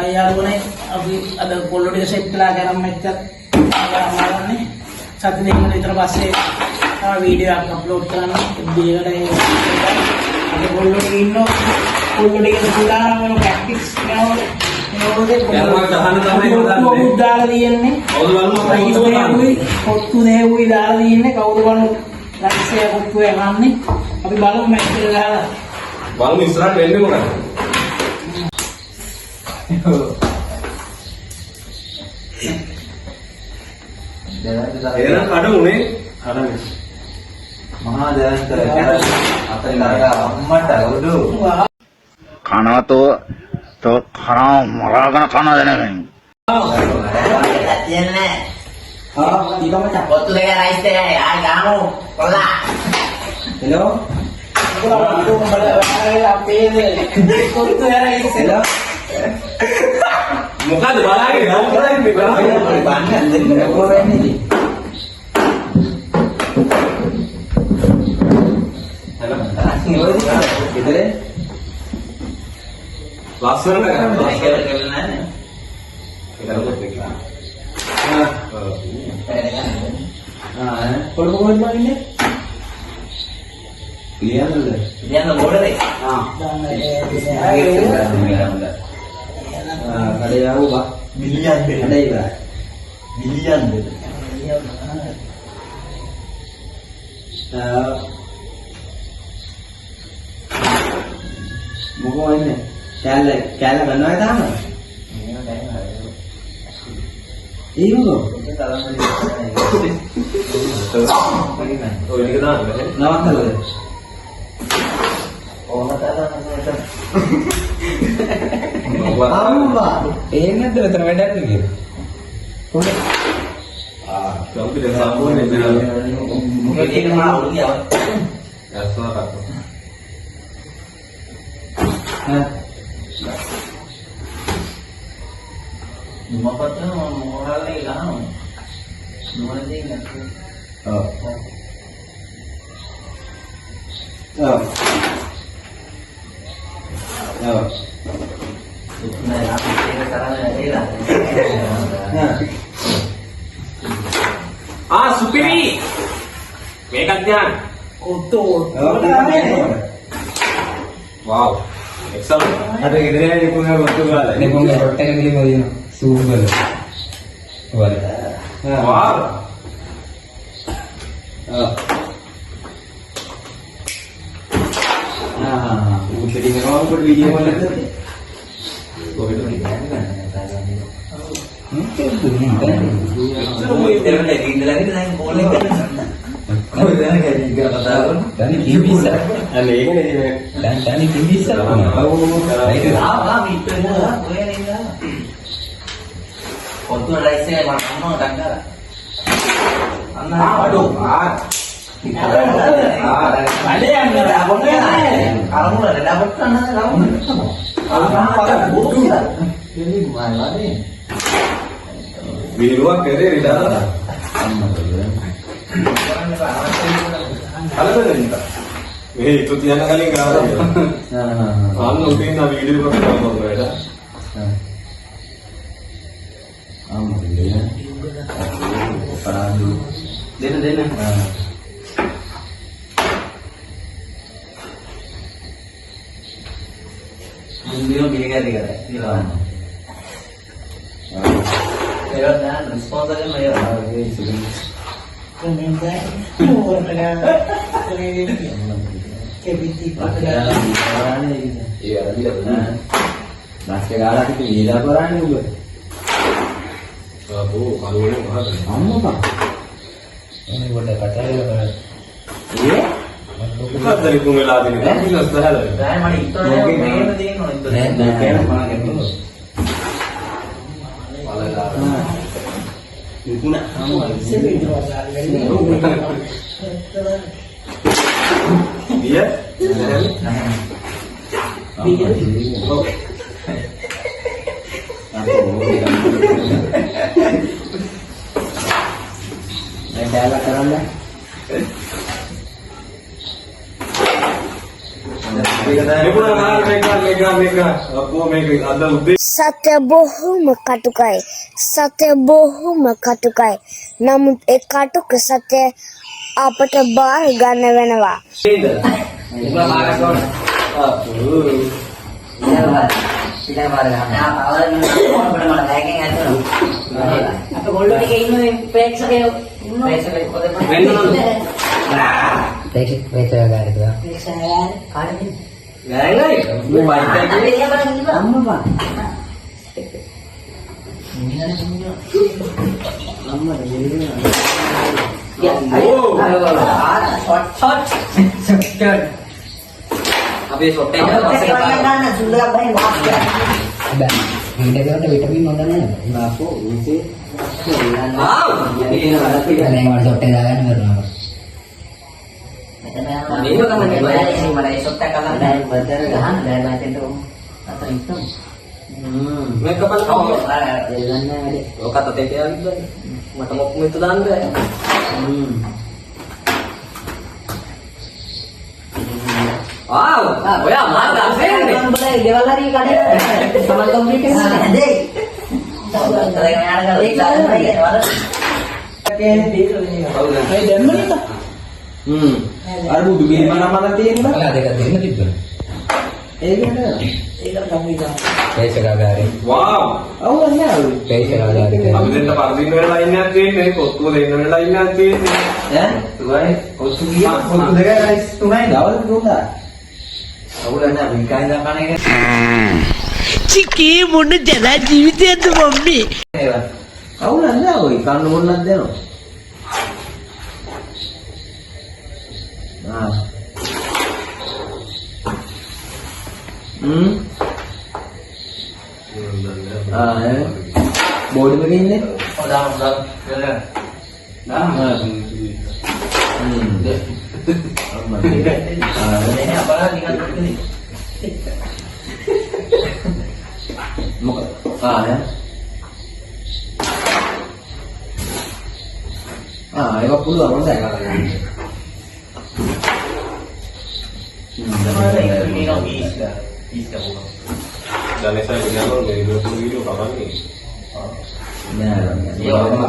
යාළුවනේ අපි අද කොල්ලෝ ටික සෙට් කළා කරන් මෙච්චර අමාරුනේ සති දෙකකට විතර පස්සේ තමයි වීඩියෝ එකක් අප්ලෝඩ් කරන්න දෙයකට අපි කොල්ලෝ ටික ඉන්නවා කොල්ලෝ ටික සුදානම් වෙන ප්‍රැක්ටිස් කරනවා දාලා තියෙන්නේ කොත්තු නේවුයි දාලා තියෙන්නේ කවුරු බලමු ලක්ෂය කොත්තු එහන්නේ අපි බලමු මැච් එක ගහලා බලමු ඉස්සරහට වෙන්නේ මොකද එරන් කඩ උනේ කඩ මහා දැනට අතරින් අම්මට උඩු කනතෝ तो खाना मरागन खाना देने में තියන්නේ ආ ඊගොම චපොත්තු දෙක රයිස් දෙක ආ ගාමු කොල්ලා හෙලෝ කොල්ලා ඊගොම බලලා අපේ කොත්තු රයිස් හෙලෝ මොකද බලාගෙන නෝකරන්නේ බාන්න දෙන්න කොරන්නේ හෙලෝ ඉතින් ලස්සනට කරන්න කරලා නැහැ කොල්ල කොහෙද බන්නේ ලියන්නද මොකටද කඩේ ආවෝ මිලියන් දෙක කඩේ ඉවරයි මිලියන් දෙක මොකෝ ඉන්නේ කැල ගන්නවා තාම ඒකෝ ඔය ටික දාන්න නවත්තලා අම්මා එන්නේ නැද්ද මෙතන වැඩක් නෙකේ කොහොමද කම්පියුටර් සම්පූර්ණ වෙනවා මොකද ඒක මා උලියව ඇස්සනට මොකක්ද මොහොරල්ලේ ගහනවා මොනවද ඉන්නේ නෑ අපි ඒක කරන්නේ ආ සුපිරි මේකක් ධ්‍යාන කොටෝ वाव एक्सेलेंट अरे इधर है ये पूरा वस्तु वाला ini pun nggak rotek ini mau ini super boleh वाव jadi kalau buat video mana tu dan ini bisa dan ini bisa kottu rice එක මම අම්මා ගන්නවා අන්න අඩෝ වැඩේ යන්නේ ඩබල් නෑ අරමුණ ඩබල් කරන්න ලාවුනේ විහිළුවක් කරේ විදාලා කලබලෙන්න මේ ඉතු තියන්න කලින් ගාවා ආන්න උදේ නා වීඩියෝ එකක් කරනවා වැඩ දෙන්න මුන්දියෝ පිළිගන්නේ කරා කියලා ඒක දැන් රිස්පොන්ස් එකම ini boleh kata ya මොකක්ද ලිපුම් වෙලා දෙන්නේ බිස්නස් කරලා දැන් මට ඉතන මේම දෙන්නවා ඉතන ලිපුණ dialog කරන්න ලිපුණ සත්‍ය බොහොම කටුකයි. සත්‍ය බොහොම කටුකයි. නමුත් ඒ කටුක සත්‍ය අපට බාර ගන්න වෙනවා. අපේ ගොල්ලෝ ටික ඉන්න ප්‍රේක්ෂකයෝ අපේ ෂොට් එක ගන්න සුන්දරක් බහින් වාස් කරා. හිටේකට විටමින් හොඳ නැහැ. බාපෝ උන්සේ ආ යන්නේ නේද දැන් මට ෂොට් එක දාගන්න බැරුණා. මේක තමයි බයයි මට ඒ ෂොට් එක කරලා බෑ බදර ගහන්න බෑ මට අතන ඉන්න. මේක කපල් කවුද? දෙන්න වැඩි. ඔකට තේ තියාගන්න බෑ. මට මොකක් මෙත දාන්න බෑ. ඔයා මාත් අස්සෙන්නේ. උඹලා ගෙවල් හරි කඩේ සමල් කම්ප්ලීට් කරනවා. හදේ. ඒ දැම්මනික. අර බුදු බිම නමන තියෙනවා. ඔයා දෙක දෙන්න තිබ්බනේ. ඒකට ඒකට කම්පියුටර්. පේශකාගාරේ. වාව්. අවුල නෑ. පේශකාගාරේ. අපි දෙන්න පරදින්න වෙන ලයින් එකක් තියෙන්නේ පොත්තු දෙන්න වෙන ලයින් එකක් තියෙන්නේ ඈ තුවයි ඔත්තු ගියා ඔත්තු දෙකයි රයිස් තුනයි දවල් දුන්නා. අවුල නෑ විකායි දාපණ එක. චිකී මොන ජන ජීවිතයක්ද මම්මි? ඒවත් අවුල නෑ ඔය කන්න මොන්නක් දෙනවා. බෝඩ් එකේ ඉන්නේ. දාන්න දාන්න. ඒක පුළුවන් හොඳයි. දැන් ඒසයි කියනවා මේ වීඩියෝ කරන්නේ නෑ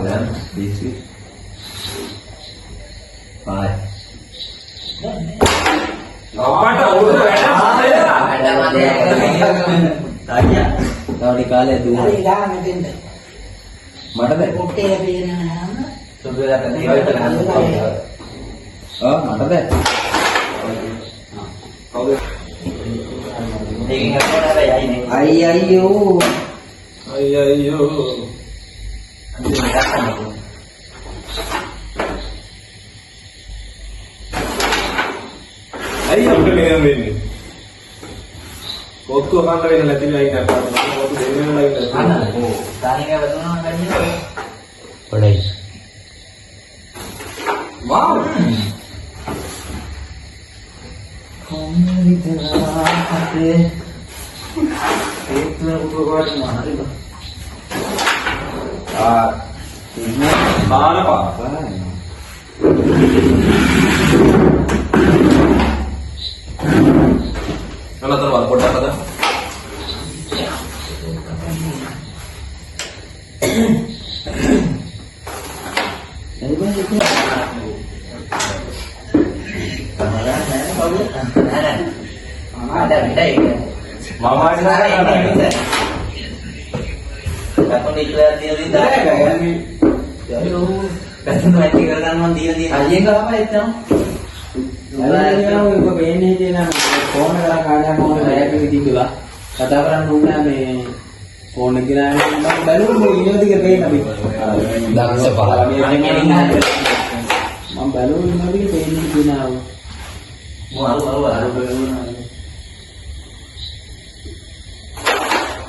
නෑ බීසි පායි අපට ඕන තාකියා තවඩි කාලේ දුන්නා හරි ගාන මෙතෙන්ද. මට බෑ ඔටේ පේන නෑම. සුදුලට මට බෑ අයියෝ අයියෝ අයිය අපිට මෙහෙම වෙන්නේ කොත්තු අකන්න වෙන නැති ලයින් එකක් ගන්න කොත්තු දෙන්න වෙන ලයින් එකක් ගන්න ඕ දානික වතුනවා ගන්නේ. පොඩයි. Wow ada beda ya. mama ini Katong declare dia di dalam. Katong mati kerana mandi di. අයියෙන් ගහපා එතන. අයියෙන් ඔබ බේන්නේ කියන ෆෝන් එකක් කාඩයක් මොන බෑග් එකේ තිබ්බා. කතා කරන්න ඕනේ මේ ෆෝන් එක ගිනාම මම බැලුවා ඉන්නේ ටික පේන අපි. දක්ෂ පහල. මම බැලුවා ඉන්නේ ටික පේන්නේ කියනවා.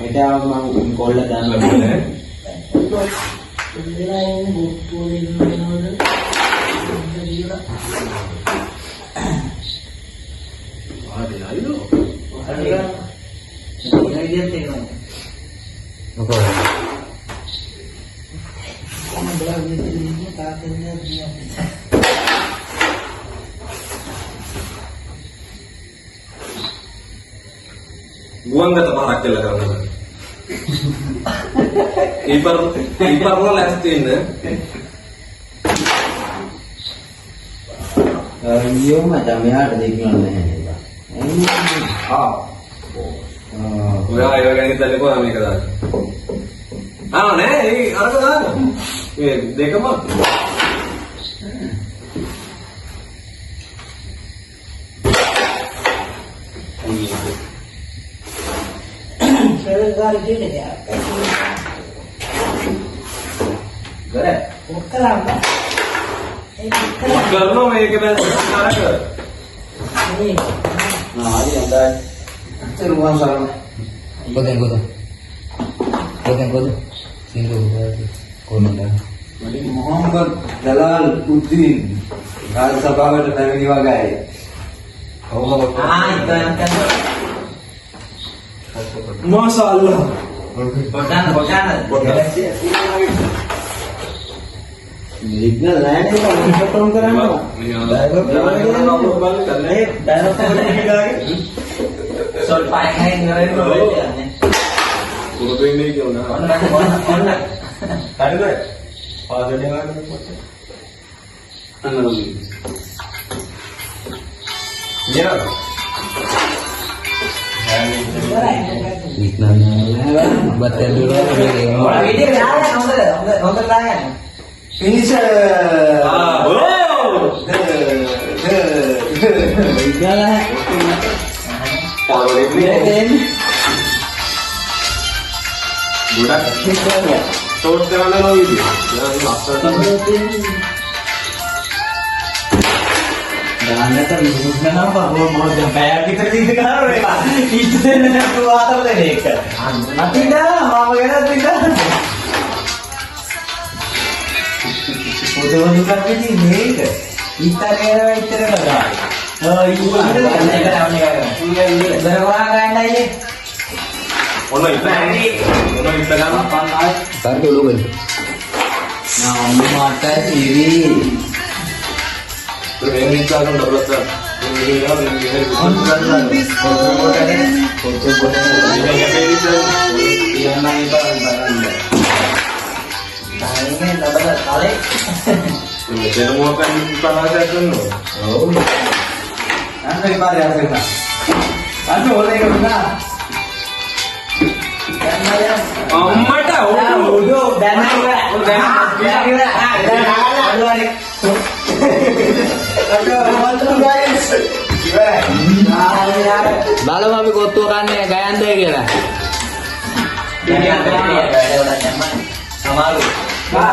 එතන මම කොල්ල දාන්න ගුවන්ගත පාරක් කියලා කරනවා. ඊපර වල ලැස්ති ඉන්න. අයියෝ මචං මෙහාට දෙකියන්න නැහැ. ඔයා ඒව ගැන හිතන්නේ කොහොමද මේක දාන්නේ? නෑ ඒ අරක දාන්න. මේ දෙකම කරනවා මේක දැන් අරක. ආදි අඳයි. තෙරුවන් සරණයි. Boten. Singgung konon. මොහම්මද් දලාල් උද්දීන් රාජ සභාවට පැමිණි වගයි. මාෂාඅල්ලාහ්. සිග්නල් නැහැ නේද? කටොන් කරන්නේ. Sol pakai ngeren පුරුදු වෙන්නේ කියනවා. ඔන්න. හරිද? පාදනේ ගන්න කොට. අන්න නේද? Batal dulu. Video dah nonton dah. Finish. Iyalah. ගොඩක් ෂෝට් කරන්න නෝ වීඩියෝ. දැන් අස්සට දාන්නට විශ්ුද්ධ නම් මොකද බෑග් විතර දිග කරනවා ඒක. ඊට දෙන්න නැතුව ආතල් දෙන එක. අතින්ද මම ගැන තින්ද. පොතේ දුකක් විදි මේක. ඉතරේ ඉතර කරා. ඔන්න ඉත ගන්න පන්නයි. Tar dulu kan. Nah, mata iri. මේ නිසා ගන්න බරත්. මේ ගාව මේ Malam kami kotorannya kayak anda kira. Sama lu. Oh,